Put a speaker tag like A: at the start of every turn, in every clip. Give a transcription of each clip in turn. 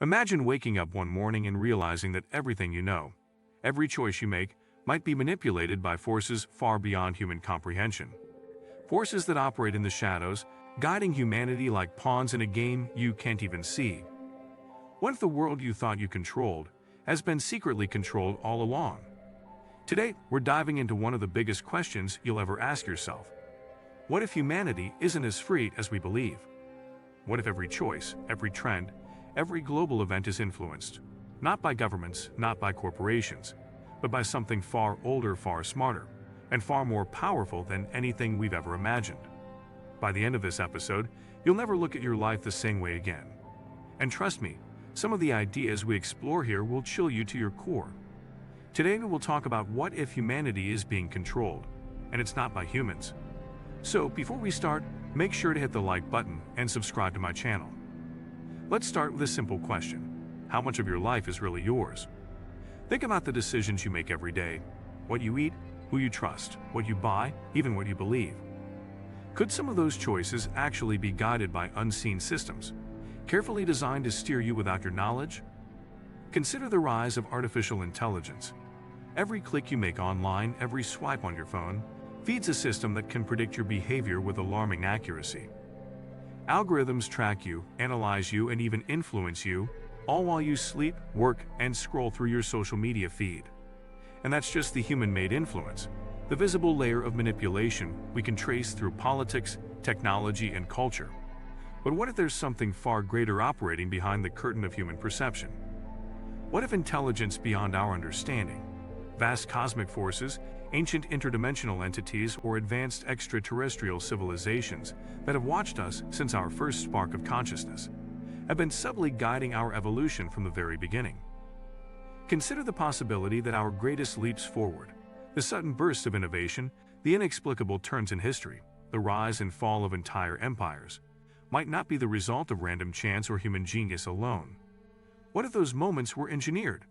A: Imagine waking up one morning and realizing that everything you know, every choice you make, might be manipulated by forces far beyond human comprehension. Forces that operate in the shadows, guiding humanity like pawns in a game you can't even see. What if the world you thought you controlled has been secretly controlled all along? Today, we're diving into one of the biggest questions you'll ever ask yourself. What if humanity isn't as free as we believe? What if every choice, every trend, every global event is influenced, not by governments, not by corporations, but by something far older, far smarter, and far more powerful than anything we've ever imagined? By the end of this episode, you'll never look at your life the same way again. And trust me, some of the ideas we explore here will chill you to your core. Today we will talk about what if humanity is being controlled, and it's not by humans. So before we start, make sure to hit the like button and subscribe to my channel. Let's start with a simple question. How much of your life is really yours? Think about the decisions you make every day. What you eat, who you trust, what you buy, even what you believe. Could some of those choices actually be guided by unseen systems, carefully designed to steer you without your knowledge? Consider the rise of artificial intelligence. Every click you make online, every swipe on your phone, feeds a system that can predict your behavior with alarming accuracy. Algorithms track you, analyze you, and even influence you, all while you sleep, work, and scroll through your social media feed. And that's just the human-made influence, the visible layer of manipulation we can trace through politics, technology, and culture. But what if there's something far greater operating behind the curtain of human perception? What if intelligence beyond our understanding, vast cosmic forces, ancient interdimensional entities, or advanced extraterrestrial civilizations that have watched us since our first spark of consciousness, have been subtly guiding our evolution from the very beginning? Consider the possibility that our greatest leaps forward, the sudden bursts of innovation, the inexplicable turns in history, the rise and fall of entire empires, might not be the result of random chance or human genius alone. What if those moments were engineered?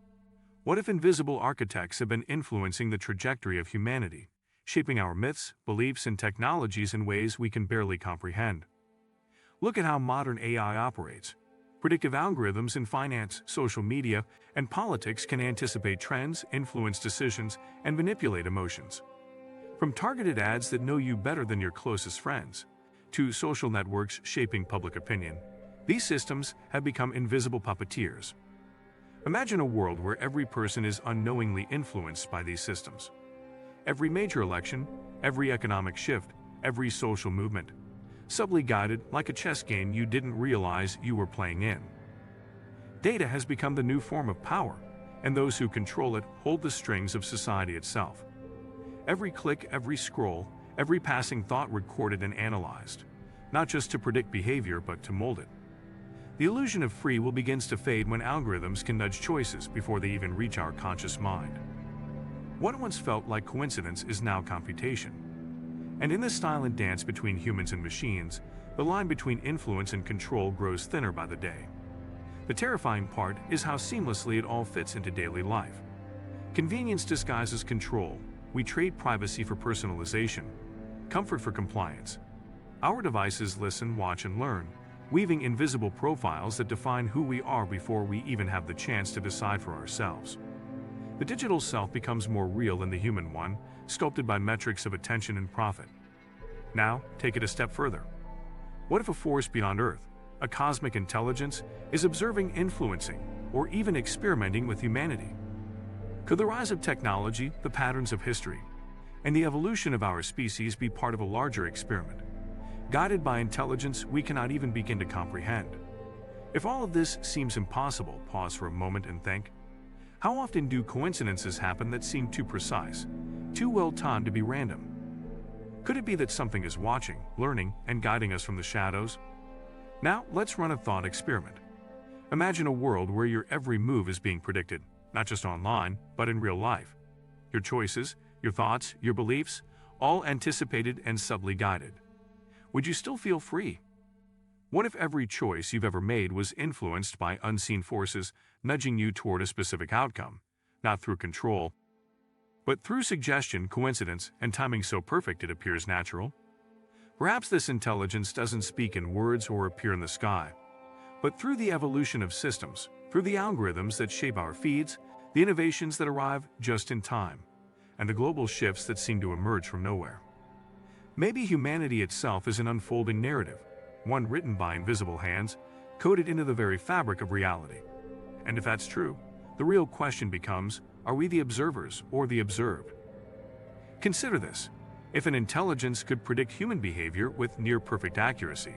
A: What if invisible architects have been influencing the trajectory of humanity, shaping our myths, beliefs, and technologies in ways we can barely comprehend? Look at how modern AI operates. Predictive algorithms in finance, social media, and politics can anticipate trends, influence decisions, and manipulate emotions. From targeted ads that know you better than your closest friends, to social networks shaping public opinion, these systems have become invisible puppeteers. Imagine a world where every person is unknowingly influenced by these systems. Every major election, every economic shift, every social movement, subtly guided like a chess game you didn't realize you were playing in. Data has become the new form of power, and those who control it hold the strings of society itself. Every click, every scroll, every passing thought recorded and analyzed, not just to predict behavior but to mold it. The illusion of free will begins to fade when algorithms can nudge choices before they even reach our conscious mind. What once felt like coincidence is now computation. And in this silent dance between humans and machines, the line between influence and control grows thinner by the day. The terrifying part is how seamlessly it all fits into daily life. Convenience disguises control. We trade privacy for personalization, comfort for compliance. Our devices listen, watch, and learn, weaving invisible profiles that define who we are before we even have the chance to decide for ourselves. The digital self becomes more real than the human one, sculpted by metrics of attention and profit. Now, take it a step further. What if a force beyond Earth, a cosmic intelligence, is observing, influencing, or even experimenting with humanity? Could the rise of technology, the patterns of history, and the evolution of our species be part of a larger experiment, guided by intelligence we cannot even begin to comprehend? If all of this seems impossible, pause for a moment and think. How often do coincidences happen that seem too precise, too well timed to be random? Could it be that something is watching, learning, and guiding us from the shadows? Now, let's run a thought experiment. Imagine a world where your every move is being predicted, not just online, but in real life. Your choices, your thoughts, your beliefs, all anticipated and subtly guided. Would you still feel free? What if every choice you've ever made was influenced by unseen forces nudging you toward a specific outcome, not through control, but through suggestion, coincidence, and timing so perfect it appears natural? Perhaps this intelligence doesn't speak in words or appear in the sky, but through the evolution of systems, Through the algorithms that shape our feeds, the innovations that arrive just in time, and the global shifts that seem to emerge from nowhere. Maybe humanity itself is an unfolding narrative, one written by invisible hands, coded into the very fabric of reality. And if that's true, the real question becomes, are we the observers or the observed? Consider this. If an intelligence could predict human behavior with near-perfect accuracy,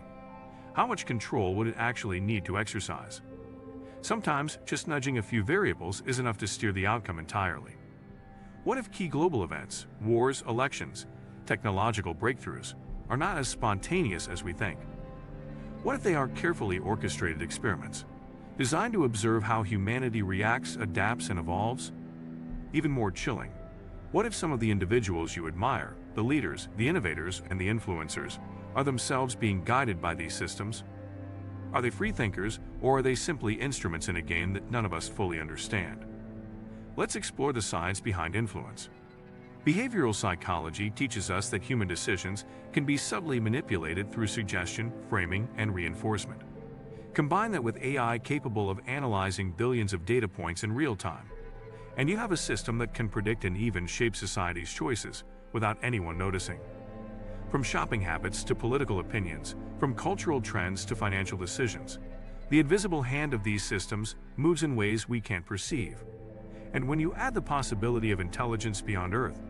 A: how much control would it actually need to exercise? Sometimes, just nudging a few variables is enough to steer the outcome entirely. What if key global events, wars, elections, technological breakthroughs, are not as spontaneous as we think? What if they are carefully orchestrated experiments, designed to observe how humanity reacts, adapts, and evolves? Even more chilling, what if some of the individuals you admire, the leaders, the innovators, and the influencers, are themselves being guided by these systems? Are they free thinkers, or are they simply instruments in a game that none of us fully understand? Let's explore the science behind influence. Behavioral psychology teaches us that human decisions can be subtly manipulated through suggestion, framing, and reinforcement. Combine that with AI capable of analyzing billions of data points in real time, and you have a system that can predict and even shape society's choices without anyone noticing. From shopping habits to political opinions, from cultural trends to financial decisions, the invisible hand of these systems moves in ways we can't perceive. And when you add the possibility of intelligence beyond Earth,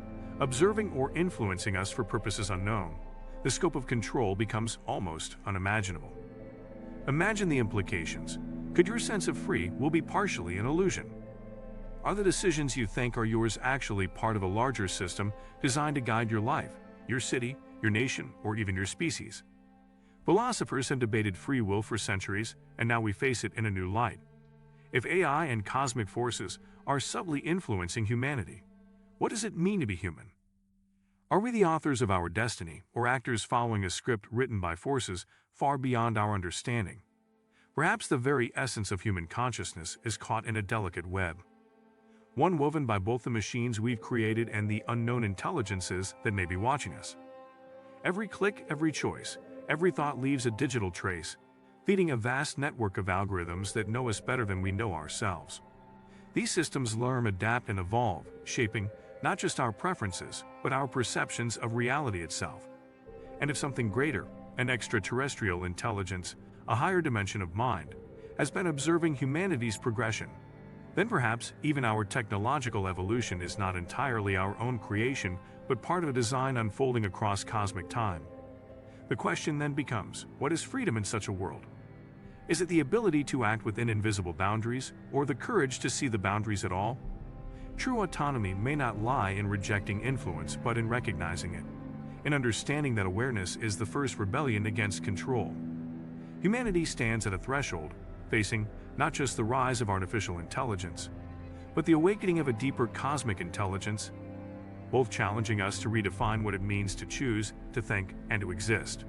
A: observing or influencing us for purposes unknown, the scope of control becomes almost unimaginable. Imagine the implications. Could your sense of free will be partially an illusion? Are the decisions you think are yours actually part of a larger system designed to guide your life, your city, your nation, or even your species? Philosophers have debated free will for centuries, and now we face it in a new light. If AI and cosmic forces are subtly influencing humanity, what does it mean to be human? Are we the authors of our destiny, or actors following a script written by forces far beyond our understanding? Perhaps the very essence of human consciousness is caught in a delicate web, one woven by both the machines we've created and the unknown intelligences that may be watching us. Every click, every choice, every thought leaves a digital trace, feeding a vast network of algorithms that know us better than we know ourselves. These systems learn, adapt, and evolve, shaping not just our preferences, but our perceptions of reality itself. And if something greater, an extraterrestrial intelligence, a higher dimension of mind, has been observing humanity's progression, then perhaps even our technological evolution is not entirely our own creation, but part of a design unfolding across cosmic time. The question then becomes, what is freedom in such a world? Is it the ability to act within invisible boundaries, or the courage to see the boundaries at all? True autonomy may not lie in rejecting influence, but in recognizing it, in understanding that awareness is the first rebellion against control. Humanity stands at a threshold, facing not just the rise of artificial intelligence, but the awakening of a deeper cosmic intelligence, both challenging us to redefine what it means to choose, to think, and to exist.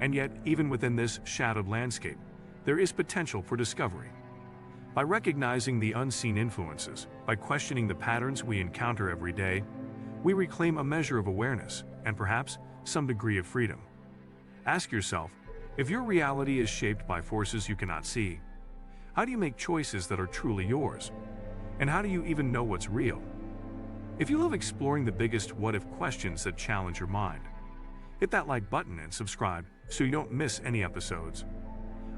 A: And yet, even within this shadowed landscape, there is potential for discovery. By recognizing the unseen influences, by questioning the patterns we encounter every day, we reclaim a measure of awareness and perhaps some degree of freedom. Ask yourself, if your reality is shaped by forces you cannot see, how do you make choices that are truly yours? And how do you even know what's real? If you love exploring the biggest what-if questions that challenge your mind, hit that like button and subscribe so you don't miss any episodes.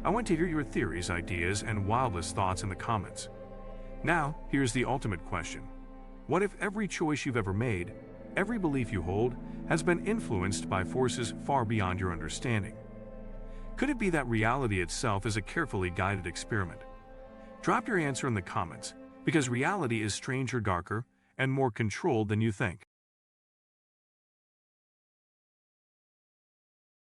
A: I want to hear your theories, ideas, and wildest thoughts in the comments. Now, here's the ultimate question. What if every choice you've ever made, every belief you hold, has been influenced by forces far beyond your understanding? Could it be that reality itself is a carefully guided experiment? Drop your answer in the comments, because reality is stranger, darker, and more controlled than you think.